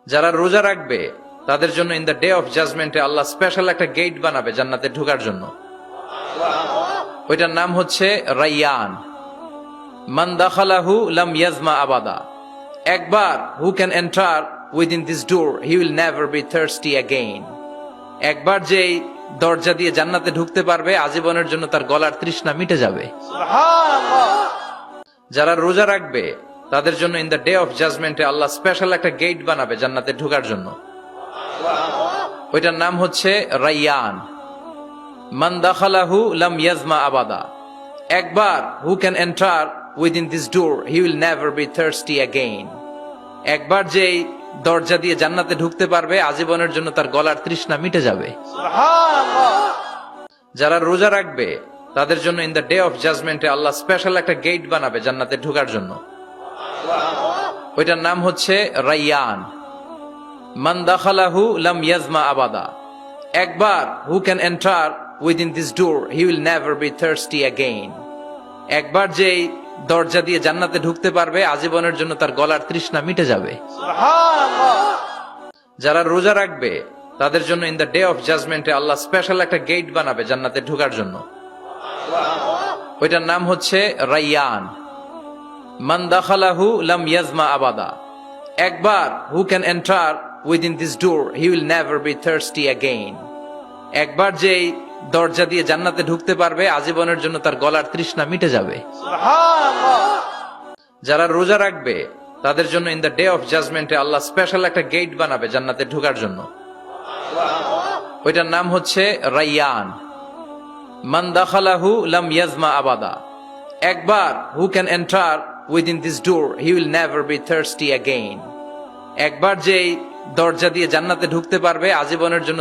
যারা রোজা রাখবে তাদের জন্য ইন দ্য ডে অফ জাজমেন্টে আল্লাহ স্পেশাল একটা গেট বানাবে জান্নাতে ঢোকার জন্য। ওইটার নাম হচ্ছে রাইয়ান। মান দাখালাহু লাম ইয়াজমা আবাদা। একবার who can enter within this door he will never be thirsty again. একবার যে এই দরজা দিয়ে জান্নাতে ঢুকতে পারবে আজীবনের জন্য তার গলার তৃষ্ণা মিটে যাবে। যারা রোজা রাখবে তাদের জন্য ইন দ্য ডে অফ জাজমেন্টে আল্লাহ স্পেশাল একটা গেট বানাবে জান্নাতে ঢোকার জন্য। ওইটার নাম হচ্ছে রাইয়ান। মান দাখালাহু লাম ইয়াজমা আবাদা। একবার who can enter within this door he will never be thirsty again. একবার যে এই দরজা দিয়ে জান্নাতে ঢুকতে পারবে আজীবনের জন্য তার গলার তৃষ্ণা মিটে যাবে। যারা রোজা রাখবে তাদের জন্য ইন দ্য ডে অফ জাজমেন্টে আল্লাহ স্পেশাল একটা গেট বানাবে জান্নাতে ঢোকার জন্য। ওইটার নাম হচ্ছে রাইয়ান। মান দাখালাহু লাম ইয়াজমা আবাদা। একবার who can enter within this door he will never be thirsty again. একবার যে এই দরজা দিয়ে জান্নাতে ঢুকতে পারবে আজীবনের জন্য তার গলার তৃষ্ণা মিটে যাবে। যারা রোজা রাখবে তাদের জন্য ইন দ্য ডে অফ জাজমেন্টে আল্লাহ স্পেশাল একটা গেট বানাবে জান্নাতে ঢোকার জন্য। ওইটার নাম হচ্ছে রাইয়ান। মান দাখালাহু লাম ইয়াজমা আবাদা। একবার who can enter within this door he will never be thirsty again. একবার যে এই দরজা দিয়ে জান্নাতে ঢুকতে পারবে আজীবনের জন্য তার গলার তৃষ্ণা মিটে যাবে। যারা রোজা রাখবে তাদের জন্য ইন দ্য ডে অফ জাজমেন্টে আল্লাহ স্পেশাল একটা গেট বানাবে জান্নাতে ঢোকার জন্য। ওইটার নাম হচ্ছে রাইয়ান। মান দাখালাহু লাম ইয়াজমা আবাদা। একবার who can enter within this door he will never be thirsty again. একবার যে এই দরজা দিয়ে জান্নাতে ঢুকতে পারবে আজীবনের জন্য